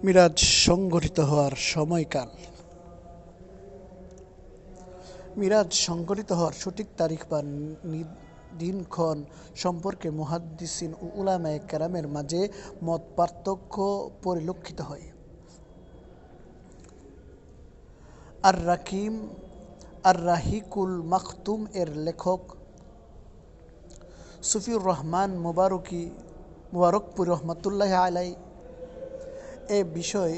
মিরাজ সংঘটিত হওয়ার সময়কাল। মিরাজ সংঘটিত হওয়ার সঠিক তারিখ বা দিনক্ষণ সম্পর্কে মুহাদ্দিসিন ও উলামায়ে কেরামের মাঝে মত পার্থক্য পরিলক্ষিত হয়। আর রাহিকুল মাখতুম এর লেখক সুফিউর রহমান মুবারকপুরি রহমতুল্লাহ আলাইহি এ বিষয়ে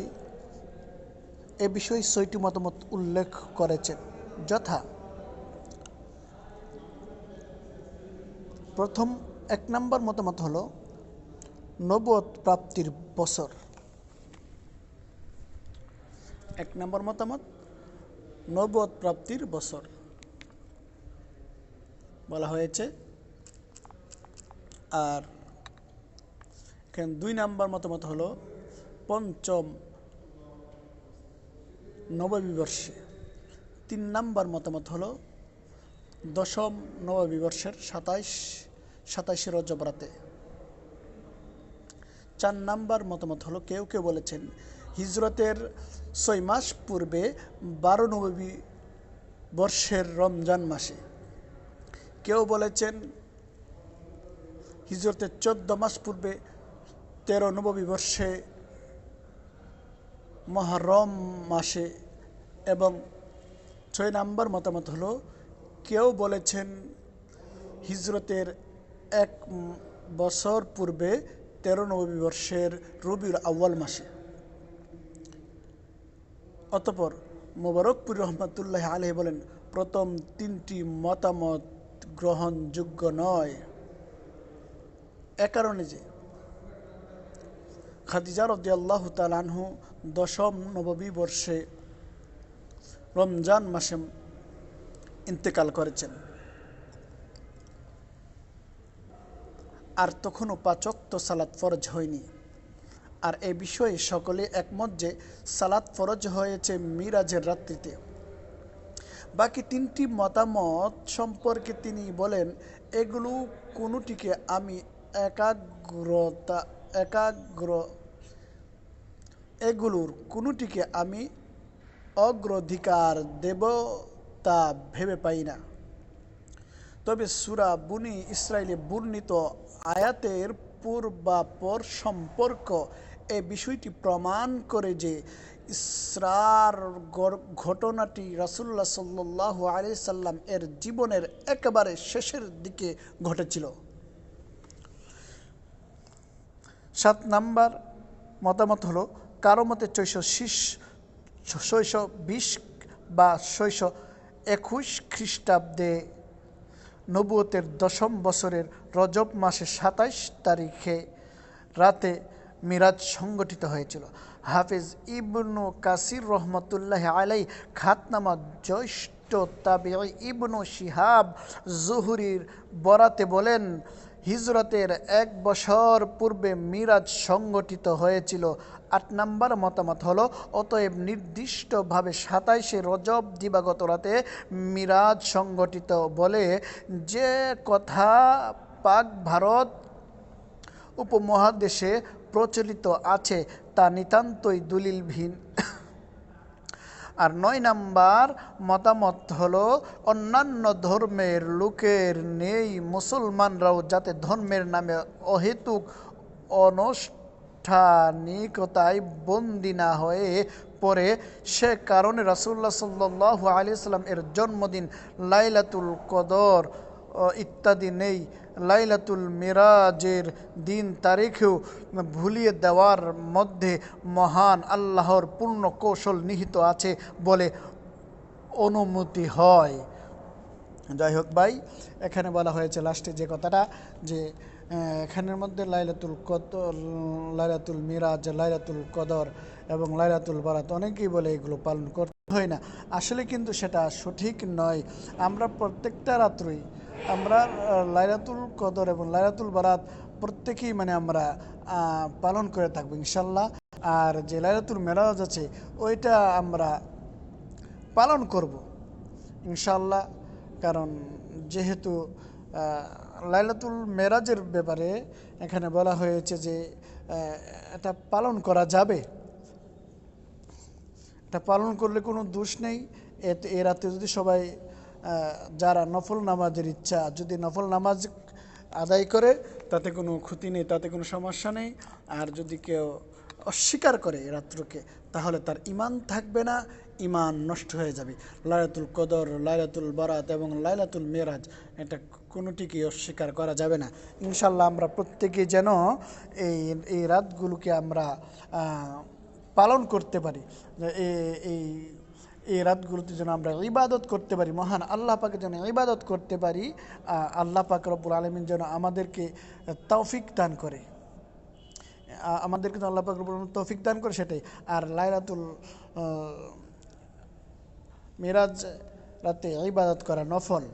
৬টি মতামত উল্লেখ করেছেন, যথা: প্রথম ১ নম্বর মতামত হলো নবুয়ত প্রাপ্তির বছর। ১ নম্বর মতামত নবুয়ত প্রাপ্তির বছর বলা হয়েছে। আর এখানে ২ নম্বর মতামত হলো পঞ্চম নববর্ষে। ৩ নম্বর মতামত হলো দশম নববর্ষের ২৭ রজব রাতে। ৪ নম্বর মতামত হলো কেউ বলেছেন হিজরতের ৬ মাস পূর্বে ১২ নববর্ষের রমজান মাসে। কেউ বলেছেন হিজরতের ১৪ মাস পূর্বে ১৩ নববর্ষে মুহররম মাসে। এবং ৬ নম্বর মতামত হলো কেউ বলেছেন হিজরতের ১ বছর পূর্বে ১৩ নববর্ষের রবিউল আউয়াল মাসে। অতঃপর মুবারকপুরি রহমতুল্লাহ আলাইহি বলেন, প্রথম ৩টি মতামত গ্রহণযোগ্য নয়। এ কারণে যে খাদিজা রাদিয়াল্লাহু তাআলা আনহু দশম নববর্ষে রমজান মাসে ইন্তেকাল করেছেন, আর তখনও ৫ ওয়াক্ত সালাত ফরজ হয়নি। আর এ বিষয়ে সকলে একমত যে সালাত ফরজ হয়েছে মিরাজের রাত্রিতে। বাকি 3টি মতামত সম্পর্কে তিনি বলেন, এগুলোর কোনোটিকে আমি অগ্রাধিকার দেব তা ভেবে পাই না। তবে সূরা বনী ইসরাঈলে বর্ণিত আয়াতের পূর্বাপর সম্পর্ক এ বিষয়টি প্রমাণ করে যে ইসরার ঘটনাটি রাসূলুল্লাহ সাল্লাল্লাহু আলাইহি সাল্লাম এর জীবনের একেবারে শেষের দিকে ঘটেছিল। ৭ নাম্বার মতামত হলো কারো মতে ৬২০ বা ৬২১ খ্রিস্টাব্দে নবুয়তের দশম বছরের রজব মাসের ২৭ তারিখে রাতে মিরাজ সংঘটিত হয়েছিল। হাফেজ ইবনু কাসির রহমতুল্লাহ আলাইহি খাতনামা জ্যেষ্ঠ তাবিঈ ইবনু শিহাব জুহরির বরাতে বলেন, হিজরতের ১ বছর পূর্বে মিরাজ সংঘটিত হয়েছিল। ৮ নম্বর মতামত হলো অতএব নির্দিষ্টভাবে ২৭শে রজব দিবাগত রাতে মিরাজ সংঘটিত বলে যে কথা পাক ভারত উপমহাদেশে প্রচলিত আছে তা নিতান্তই দলিলহীন। আর ৯ নাম্বার মতামত হলো অন্যান্য ধর্মের লোকের নেই মুসলমানরাও যাতে ধর্মের নামে অহেতুক আনুষ্ঠানিকতায় বন্দী না হয়ে পড়ে, সে কারণে রাসূলুল্লাহ সাল্লাল্লাহু আলাইহি সাল্লাম এর জন্মদিন, লাইলাতুল কদর ইত্যাদি নেই। লাইলাতুল মিরাজের দিন তারিখেও ভুলিয়ে দেওয়ার মধ্যে মহান আল্লাহর পূর্ণ কৌশল নিহিত আছে বলে অনুমতি হয়। যাই হোক ভাই, এখানে বলা হয়েছে লাস্টে যে কথাটা, যে এখানের মধ্যে লাইলাতুল মিরাজ, লাইলাতুল কদর এবং লাইলাতুল বারাত অনেকেই বলে এগুলো পালন করতে হয় না। আসলে কিন্তু সেটা সঠিক নয়। আমরা প্রত্যেকটা রাত্রই আমরা লাইলাতুল কদর এবং লাইলাতুল বারাত প্রত্যেকেই আমরা পালন করে থাকবো ইনশাল্লাহ। আর যে লাইলাতুল মিরাজ আছে ওইটা আমরা পালন করব ইনশাল্লাহ। কারণ যেহেতু লাইলাতুল মিরাজের ব্যাপারে এখানে বলা হয়েছে যে এটা পালন করা যাবে, এটা পালন করলে কোনো দোষ নেই। এতে এ রাতে যদি সবাই যারা নফল নামাজের ইচ্ছা যদি নফল নামাজ আদায় করে তাতে কোনো ক্ষতি নেই, তাতে কোনো সমস্যা নেই। আর যদি কেউ অস্বীকার করে এ রাত্রকে তাহলে তার ঈমান থাকবে না, ঈমান নষ্ট হয়ে যাবে। লাইলাতুল কদর, লাইলাতুল বারাত এবং লাইলাতুল মেরাজ এটা কোনোটিকেই অস্বীকার করা যাবে না। ইনশাল্লাহ আমরা প্রত্যেকে যেন এই এই রাতগুলোকে আমরা পালন করতে পারি, এই এই রাতগুলোতে যেন আমরা ইবাদত করতে পারি, মহান আল্লাহ পাকের যেন ইবাদত করতে পারি। আল্লাহ পাক রব্বুল আলামিন যেন আমাদেরকে তৌফিক দান করে, আমাদেরকে যেন আল্লাহ পাক রব্বুল আলামিন তৌফিক দান করে সেটাই। আর লাইলাতুল মিরাজ রাতে ইবাদত করা নফল,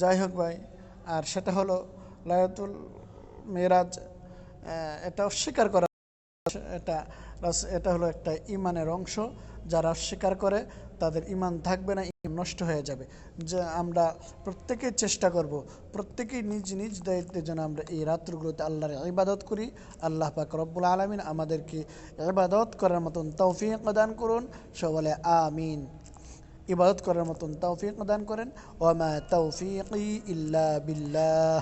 যাই হোক ভাই। আর সেটা হলো লাইলাতুল মিরাজ, এটা অস্বীকার করা, এটা এটা হলো একটা ঈমানের অংশ। যারা অস্বীকার করে তাদের ঈমান থাকবে না, ঈমান নষ্ট হয়ে যাবে। যে আমরা প্রত্যেকেই চেষ্টা করব, প্রত্যেকেই নিজ নিজ দায়িত্বে যেন আমরা এই রাত্রগুলোতে আল্লাহর ইবাদত করি। আল্লাহ পাক রব্বুল আলামিন আমাদেরকে ইবাদত করার মতন তৌফিক দান করুন। সবাই বলে আমিন। ইবাদত করার মতন তৌফিক দান করেন। ওয়া মা তৌফিকি ইল্লা বিল্লাহ।